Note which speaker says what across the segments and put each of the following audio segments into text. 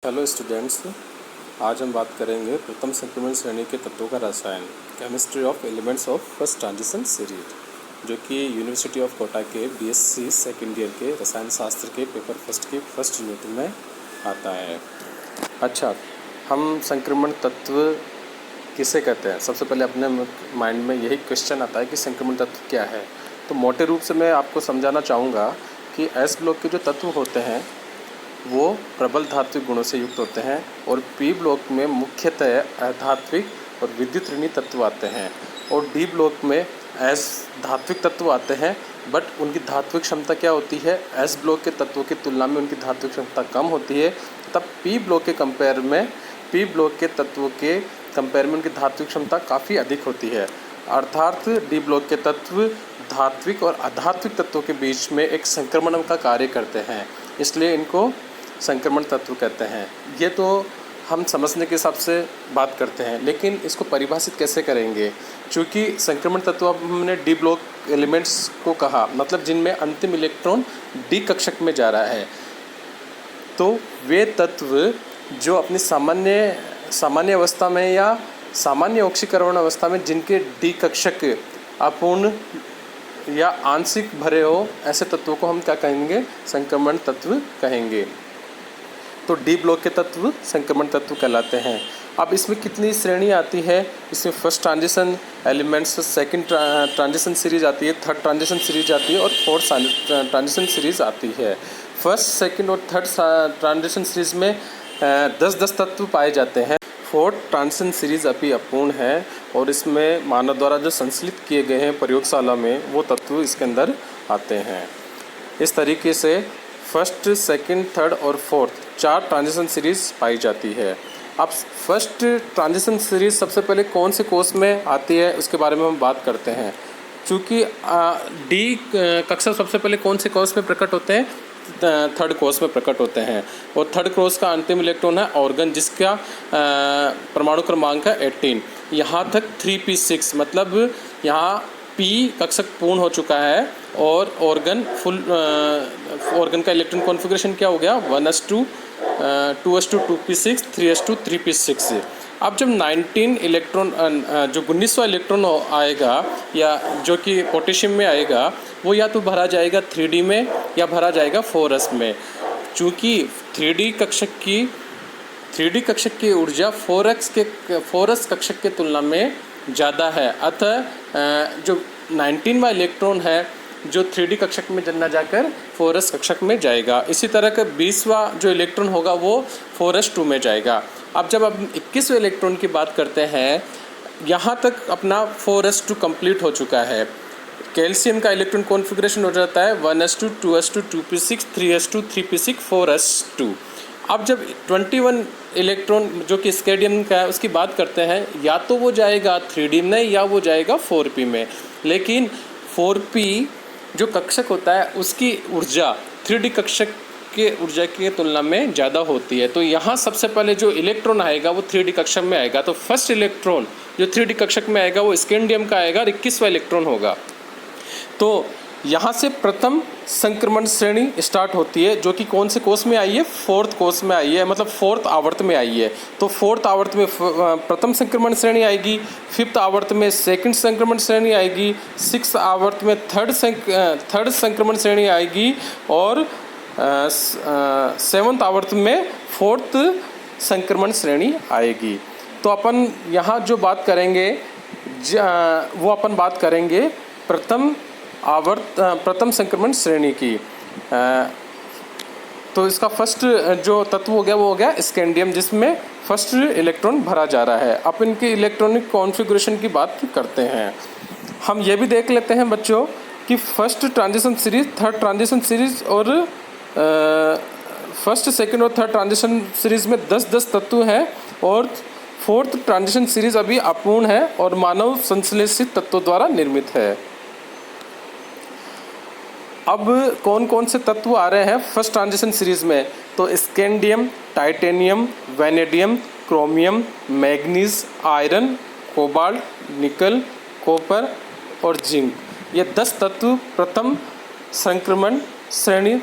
Speaker 1: Hello students, आज हम बात करेंगे प्रथम संक्रमण श्रेणी के तत्वों का रसायन, chemistry of elements of first transition series, जो कि यूनिवर्सिटी ऑफ कोटा के बीएससी सेकेंड ईयर के रसायन शास्त्र के पेपर फर्स्ट के फर्स्ट यूनिट में आता है। अच्छा, हम संक्रमण तत्व किसे कहते हैं? सबसे पहले अपने माइंड में यही क्वेश्चन आता है कि संक्रमण तत्व क्या है। तो मोटे रूप से मैं आपको समझाना चाहूँगा कि एस ब्लॉक के जो तत्व होते हैं वो प्रबल धात्विक गुणों से युक्त होते हैं और पी ब्लॉक में मुख्यतः अधात्विक और विद्युत ऋणी तत्व आते हैं और डी ब्लॉक में एस धात्विक तत्व आते हैं, बट उनकी धात्विक क्षमता क्या होती है? एस ब्लॉक के तत्वों की तुलना में उनकी धात्विक क्षमता कम होती है। तब पी ब्लॉक के तत्वों के कंपेयर में उनकी धात्विक क्षमता काफ़ी अधिक होती है। अर्थात डी ब्लॉक के तत्व धात्विक और अधात्विक तत्वों के बीच में एक संक्रमण का कार्य करते हैं, इसलिए इनको संक्रमण तत्व कहते हैं। ये तो हम समझने के हिसाब से बात करते हैं, लेकिन इसको परिभाषित कैसे करेंगे? चूँकि संक्रमण तत्व अब हमने डी ब्लॉक एलिमेंट्स को कहा, मतलब जिनमें अंतिम इलेक्ट्रॉन डी कक्षक में जा रहा है, तो वे तत्व जो अपनी सामान्य अवस्था में या सामान्य ऑक्सीकरण अवस्था में जिनके डी कक्षक अपूर्ण या आंशिक भरे हो, ऐसे तत्वों को हम क्या कहेंगे? संक्रमण तत्व कहेंगे। तो डी ब्लॉक के तत्व संक्रमण तत्व कहलाते हैं। अब इसमें कितनी श्रेणी आती है? इसमें first transition elements, second transition series आती है, थर्ड ट्रांजिशन सीरीज आती है और फोर्थ ट्रांजिशन सीरीज आती है। फर्स्ट, सेकंड और थर्ड ट्रांजिशन सीरीज में 10-10 तत्व पाए जाते हैं। फोर्थ ट्रांजिशन सीरीज अभी अपूर्ण है और इसमें मानव द्वारा जो संश्लेषित किए गए हैं प्रयोगशाला में, वो तत्व इसके अंदर आते हैं। इस तरीके से फर्स्ट, सेकंड, थर्ड और फोर्थ 4 ट्रांजिशन सीरीज पाई जाती है। अब फर्स्ट ट्रांजिशन सीरीज सबसे पहले कौन से कोष में आती है उसके बारे में हम बात करते हैं। चूँकि डी कक्षा सबसे पहले कौन से कोष में प्रकट होते हैं? थर्ड कोष में प्रकट होते हैं और थर्ड कोष का अंतिम इलेक्ट्रॉन है ऑर्गन, जिसका परमाणु क्रमांक है 18। यहाँ तक 3p6, मतलब यहाँ p कक्षक पूर्ण हो चुका है और ऑर्गन ऑर्गन का इलेक्ट्रॉन कॉन्फ़िगरेशन क्या हो गया? 1s2 2s2 2p6 3s2 3p6। अब जब 19 इलेक्ट्रॉन जो 19वां इलेक्ट्रॉन आएगा या जो कि पोटेशियम में आएगा, वो या तो भरा जाएगा 3d में या भरा जाएगा 4s में। चूँकि 3d कक्षक की ऊर्जा 4s कक्षक के तुलना में ज़्यादा है, अतः जो 19वां इलेक्ट्रॉन है जो 3d कक्षक में न जाकर 4s कक्षक में जाएगा। इसी तरह का 20वां जो इलेक्ट्रॉन होगा वो 4s2 में जाएगा। अब जब हम 21वें इलेक्ट्रॉन की बात करते हैं, यहाँ तक अपना 4s2 कंप्लीट हो चुका है। कैल्शियम का इलेक्ट्रॉन कॉन्फ़िगरेशन हो जाता है 1s2 2s2 2p6 3s2 3p6 4s2। अब जब 21 इलेक्ट्रॉन जो कि स्केडियम का है उसकी बात करते हैं, या तो वो जाएगा 3d में या वो जाएगा 4p में, लेकिन 4p जो कक्षक होता है उसकी ऊर्जा 3d कक्षक के ऊर्जा की तुलना में ज़्यादा होती है। तो यहाँ सबसे पहले जो इलेक्ट्रॉन आएगा वो 3d कक्षक में आएगा। तो फर्स्ट इलेक्ट्रॉन जो 3d कक्षक में आएगा वो स्केंडियम का आएगा और 21वां इलेक्ट्रॉन होगा। तो यहाँ से प्रथम संक्रमण श्रेणी स्टार्ट होती है, जो कि कौन से कोष में आई है? फोर्थ कोष में आई है, मतलब फोर्थ आवर्त में आई है। तो फोर्थ आवर्त में प्रथम संक्रमण श्रेणी आएगी, फिफ्थ आवर्त में सेकंड संक्रमण श्रेणी आएगी, सिक्स्थ आवर्त में थर्ड संक्रमण श्रेणी आएगी और सेवन्थ आवर्त में फोर्थ संक्रमण श्रेणी आएगी। तो अपन यहाँ जो बात करेंगे वो अपन बात करेंगे प्रथम संक्रमण श्रेणी की। तो इसका फर्स्ट जो तत्व हो गया वो हो गया स्केंडियम, जिसमें फर्स्ट इलेक्ट्रॉन भरा जा रहा है। अब इनके इलेक्ट्रॉनिक कॉन्फ़िगरेशन की बात करते हैं। हम ये भी देख लेते हैं बच्चों कि first transition series, third transition series और फर्स्ट, सेकंड और थर्ड ट्रांजिशन सीरीज में 10-10 तत्व हैं और फोर्थ ट्रांजिशन सीरीज अभी अपूर्ण है और मानव संश्लेषित तत्वों द्वारा निर्मित है। अब कौन कौन से तत्व आ रहे हैं फर्स्ट ट्रांजिशन सीरीज में? तो scandium, titanium, vanadium, chromium, manganese, iron, cobalt, निकल, कॉपर और जिंक। ये 10 तत्व प्रथम संक्रमण श्रेणी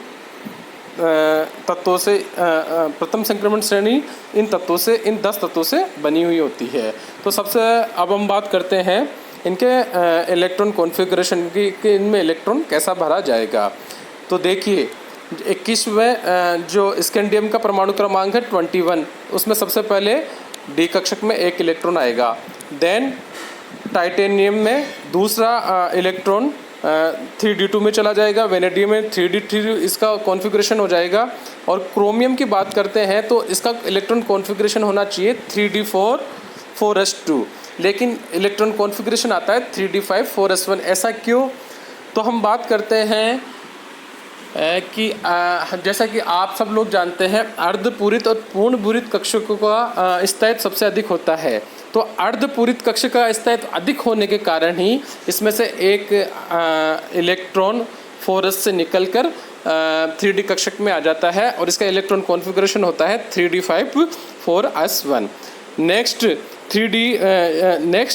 Speaker 1: तत्वों से प्रथम संक्रमण श्रेणी इन 10 तत्वों से बनी हुई होती है। तो सबसे अब हम बात करते हैं इनके इलेक्ट्रॉन कॉन्फ़िगरेशन की कि इनमें इलेक्ट्रॉन कैसा भरा जाएगा। तो देखिए 21वें जो स्कैंडियम का परमाणु क्रमांक है 21, उसमें सबसे पहले डी कक्षक में एक इलेक्ट्रॉन आएगा। देन टाइटेनियम में दूसरा इलेक्ट्रॉन 3d2 में चला जाएगा। वेनेडियम में 3d3 इसका कॉन्फ़िगरेशन हो जाएगा। और क्रोमियम की बात करते हैं तो इसका इलेक्ट्रॉन कॉन्फ़िगरेशन होना चाहिए 3d4 4s2, लेकिन इलेक्ट्रॉन कॉन्फ़िगरेशन आता है 3d5 4s1। ऐसा क्यों? तो हम बात करते हैं कि जैसा कि आप सब लोग जानते हैं अर्धपूरित और पूर्ण पूरित कक्षकों का स्थायित्व सबसे अधिक होता है। तो अर्धपूरित कक्षक का स्थायित्व अधिक होने के कारण ही इसमें से एक इलेक्ट्रॉन 4s से निकलकर 3d कक्षक में आ जाता है और इसका इलेक्ट्रॉन कॉन्फ़िगरेशन होता है 3d5 4s1। नेक्स्ट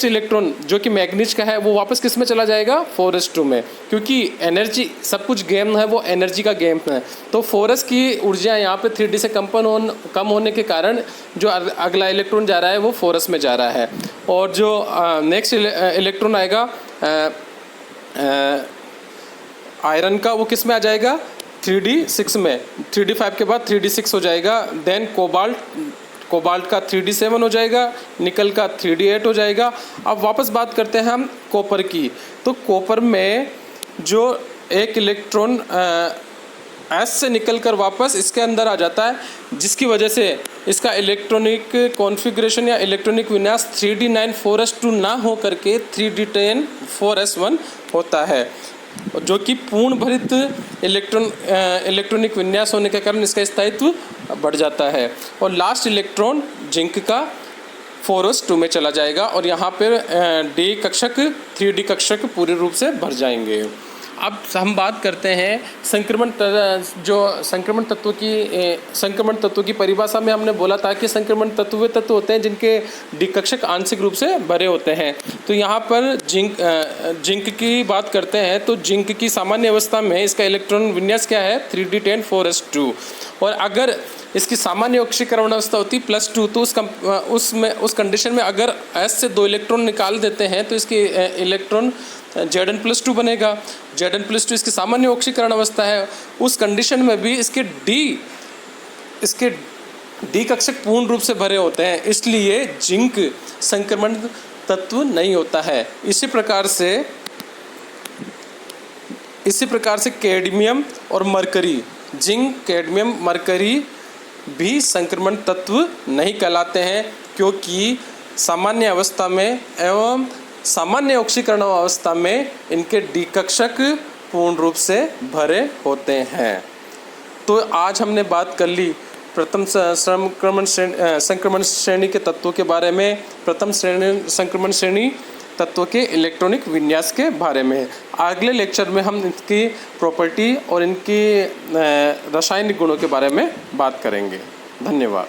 Speaker 1: इलेक्ट्रॉन जो कि मैग्नीज का है वो वापस किस में चला जाएगा 4s2 में, क्योंकि एनर्जी सब कुछ गेम है वो एनर्जी का गेम है। तो 4s की ऊर्जा यहाँ पे 3d से कम होने के कारण जो अगला इलेक्ट्रॉन जा रहा है वो 4s में जा रहा है। और जो नेक्स्ट इलेक्ट्रॉन आएगा आयरन का वो किस में आ जाएगा 3d6 में। 3d5 के बाद 3d6 हो जाएगा। देन कोबाल्ट का 3d7 हो जाएगा, निकल का 3d8 हो जाएगा। अब वापस बात करते हैं हम कॉपर की। तो कॉपर में जो एक इलेक्ट्रॉन S से निकलकर वापस इसके अंदर आ जाता है, जिसकी वजह से इसका इलेक्ट्रॉनिक कॉन्फ़िगरेशन या इलेक्ट्रॉनिक विन्यास 3d9 4s2 ना हो करके 3d10 4s1 होता है, जो कि पूर्ण भरित इलेक्ट्रॉनिक विन्यास होने के कारण इसका स्थायित्व बढ़ जाता है। और लास्ट इलेक्ट्रॉन जिंक का 4s2 में चला जाएगा और यहाँ पर डी कक्षक 3d कक्षक पूरे रूप से भर जाएंगे। अब हम बात करते हैं संक्रमण तत्व की परिभाषा में हमने बोला था कि संक्रमण तत्व वे तत्व होते हैं जिनके डी कक्षक आंशिक रूप से भरे होते हैं। तो यहाँ पर जिंक की बात करते हैं तो जिंक की सामान्य अवस्था में इसका इलेक्ट्रॉन विन्यास क्या है 3d10 4s2। और अगर इसकी सामान्य ऑक्सीकरण अवस्था होती +2 तो उस कंडीशन में अगर S से 2 इलेक्ट्रॉन निकाल देते हैं तो इसकी इलेक्ट्रॉन Zn+2 बनेगा। Zn+2 इसकी सामान्य ऑक्सीकरण अवस्था है। उस कंडीशन में भी इसके डी कक्षक पूर्ण रूप से भरे होते हैं, इसलिए जिंक संक्रमण तत्व नहीं होता है। इसी प्रकार से कैडमियम और मरकरी, जिंक कैडमियम मरकरी भी संक्रमण तत्व नहीं कहलाते हैं, क्योंकि सामान्य अवस्था में एवं सामान्य ऑक्सीकरण अवस्था में इनके डी कक्षक पूर्ण रूप से भरे होते हैं। तो आज हमने बात कर ली प्रथम संक्रमण श्रेणी के तत्वों के बारे में, प्रथम संक्रमण श्रेणी तत्वों के इलेक्ट्रॉनिक विन्यास के बारे में। अगले लेक्चर में हम इनकी प्रॉपर्टी और इनकी रासायनिक गुणों के बारे में बात करेंगे। धन्यवाद।